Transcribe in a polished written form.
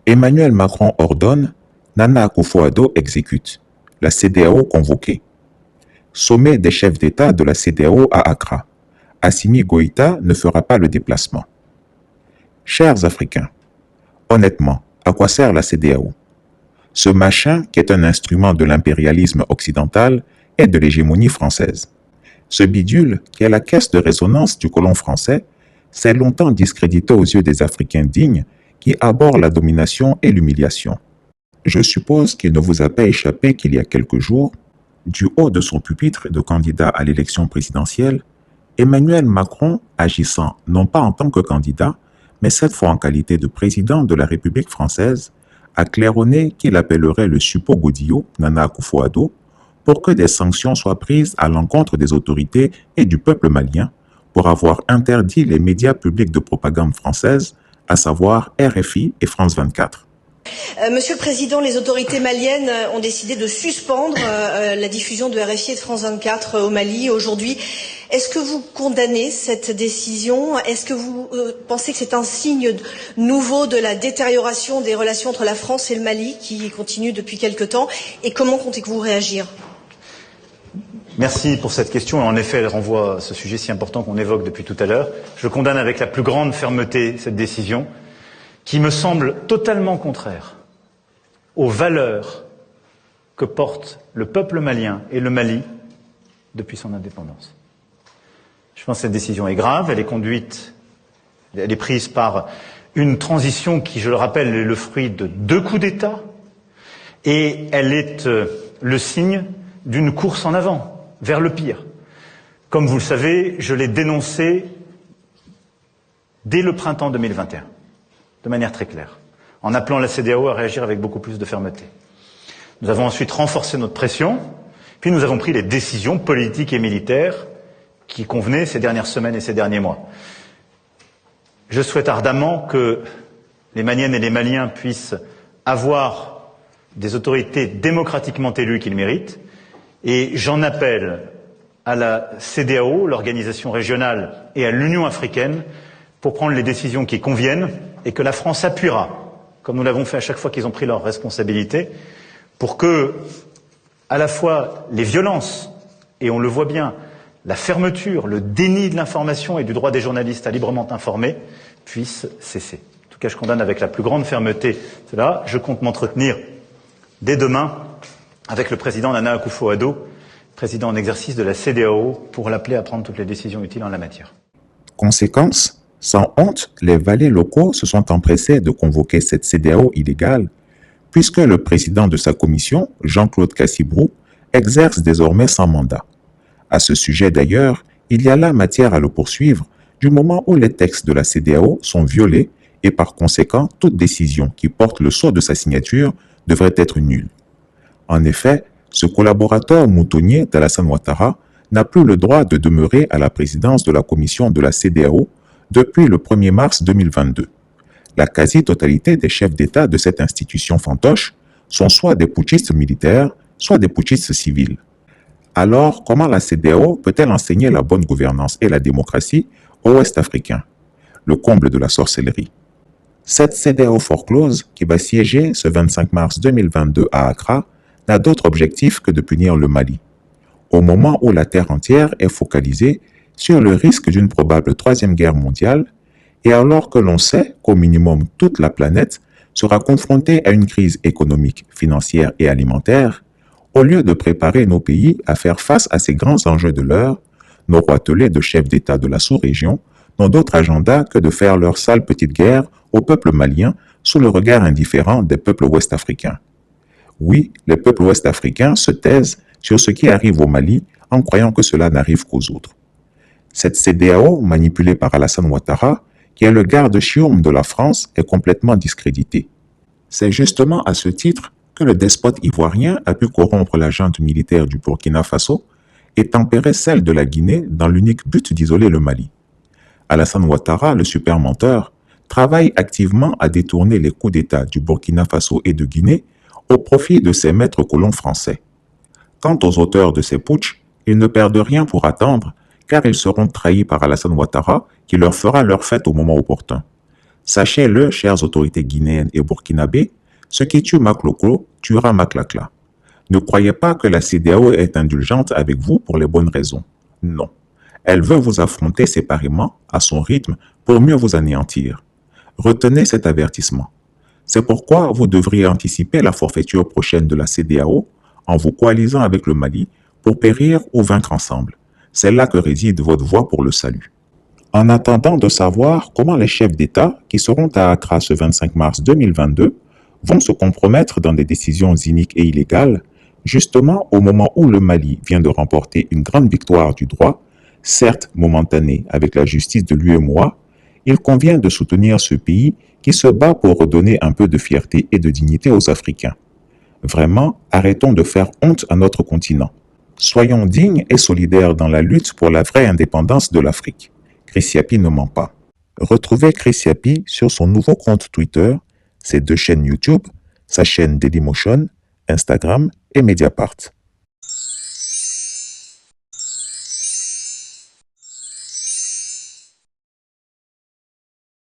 Emmanuel Macron ordonne, Nana Akufo-Addo exécute. La CEDEAO convoquée. Sommet des chefs d'État de la CEDEAO à Accra. Assimi Goïta ne fera pas le déplacement. Chers Africains, honnêtement, à quoi sert la CEDEAO? Ce machin, qui est un instrument de l'impérialisme occidental et de l'hégémonie française. Ce bidule, qui est la caisse de résonance du colon français, s'est longtemps discrédité aux yeux des Africains dignes qui abhorrent la domination et l'humiliation. Je suppose qu'il ne vous a pas échappé qu'il y a quelques jours, du haut de son pupitre de candidat à l'élection présidentielle, Emmanuel Macron, agissant non pas en tant que candidat, mais cette fois en qualité de président de la République française, a claironné qu'il appellerait le suppôt Godillot, Nana Akufo-Addo, pour que des sanctions soient prises à l'encontre des autorités et du peuple malien pour avoir interdit les médias publics de propagande française, à savoir RFI et France 24. Monsieur le Président, les autorités maliennes ont décidé de suspendre la diffusion de RFI et de France 24 au Mali aujourd'hui. Est-ce que vous condamnez cette décision? Est-ce que vous pensez que c'est un signe nouveau de la détérioration des relations entre la France et le Mali qui continue depuis quelque temps? Et comment comptez-vous réagir? Merci pour cette question. En effet, elle renvoie à ce sujet si important qu'on évoque depuis tout à l'heure. Je condamne avec la plus grande fermeté cette décision qui me semble totalement contraire aux valeurs que porte le peuple malien et le Mali depuis son indépendance. Je pense que cette décision est grave, elle est prise par une transition qui, je le rappelle, est le fruit de 2 coups d'État et elle est le signe d'une course en avant vers le pire. Comme vous le savez, je l'ai dénoncé dès le printemps 2021. De manière très claire, en appelant la CEDEAO à réagir avec beaucoup plus de fermeté. Nous avons ensuite renforcé notre pression, puis nous avons pris les décisions politiques et militaires qui convenaient ces dernières semaines et ces derniers mois. Je souhaite ardemment que les Maliennes et les Maliens puissent avoir des autorités démocratiquement élues qu'ils méritent, et j'en appelle à la CEDEAO, l'organisation régionale, et à l'Union africaine pour prendre les décisions qui conviennent et que la France appuiera, comme nous l'avons fait à chaque fois qu'ils ont pris leurs responsabilités, pour que, à la fois, les violences, et on le voit bien, la fermeture, le déni de l'information et du droit des journalistes à librement informer, puissent cesser. En tout cas, je condamne avec la plus grande fermeté cela. Je compte m'entretenir dès demain avec le président Nana Akufo-Addo, président en exercice de la CEDEAO, pour l'appeler à prendre toutes les décisions utiles en la matière. Conséquence, sans honte, les valets locaux se sont empressés de convoquer cette CEDEAO illégale, puisque le président de sa commission, Jean-Claude Cassibrou, exerce désormais sans mandat. À ce sujet d'ailleurs, il y a là matière à le poursuivre du moment où les textes de la CEDEAO sont violés et par conséquent, toute décision qui porte le sceau de sa signature devrait être nulle. En effet, ce collaborateur moutonnier d'Alassane Ouattara n'a plus le droit de demeurer à la présidence de la commission de la CEDEAO depuis le 1er mars 2022. La quasi-totalité des chefs d'État de cette institution fantoche sont soit des putschistes militaires, soit des putschistes civils. Alors, comment la CEDEAO peut-elle enseigner la bonne gouvernance et la démocratie aux Ouest-Africains? Le comble de la sorcellerie. Cette CEDEAO forclose, qui va siéger ce 25 mars 2022 à Accra, n'a d'autre objectif que de punir le Mali. Au moment où la terre entière est focalisée sur le risque d'une probable 3e guerre mondiale, et alors que l'on sait qu'au minimum toute la planète sera confrontée à une crise économique, financière et alimentaire, au lieu de préparer nos pays à faire face à ces grands enjeux de l'heure, nos roitelets de chefs d'État de la sous-région n'ont d'autre agenda que de faire leur sale petite guerre au peuple malien sous le regard indifférent des peuples ouest-africains. Oui, les peuples ouest-africains se taisent sur ce qui arrive au Mali en croyant que cela n'arrive qu'aux autres. Cette CEDEAO, manipulée par Alassane Ouattara, qui est le garde-chiourme de la France, est complètement discréditée. C'est justement à ce titre que le despote ivoirien a pu corrompre la junte militaire du Burkina Faso et tempérer celle de la Guinée dans l'unique but d'isoler le Mali. Alassane Ouattara, le super menteur, travaille activement à détourner les coups d'État du Burkina Faso et de Guinée au profit de ses maîtres colons français. Quant aux auteurs de ces putschs, ils ne perdent rien pour attendre, car ils seront trahis par Alassane Ouattara, qui leur fera leur fête au moment opportun. Sachez-le, chères autorités guinéennes et burkinabées, ce qui tue Makloko tuera Maklakla. Ne croyez pas que la CEDEAO est indulgente avec vous pour les bonnes raisons. Non. Elle veut vous affronter séparément, à son rythme, pour mieux vous anéantir. Retenez cet avertissement. C'est pourquoi vous devriez anticiper la forfaiture prochaine de la CEDEAO en vous coalisant avec le Mali pour périr ou vaincre ensemble. C'est là que réside votre voie pour le salut. En attendant de savoir comment les chefs d'État qui seront à Accra ce 25 mars 2022 vont se compromettre dans des décisions iniques et illégales, justement au moment où le Mali vient de remporter une grande victoire du droit, certes momentanée avec la justice de l'UEMOA, il convient de soutenir ce pays qui se bat pour redonner un peu de fierté et de dignité aux Africains. Vraiment, arrêtons de faire honte à notre continent. Soyons dignes et solidaires dans la lutte pour la vraie indépendance de l'Afrique. Chris Yapi ne ment pas. Retrouvez Chris Yapi sur son nouveau compte Twitter, ses 2 chaînes YouTube, sa chaîne Dailymotion, Instagram et Mediapart.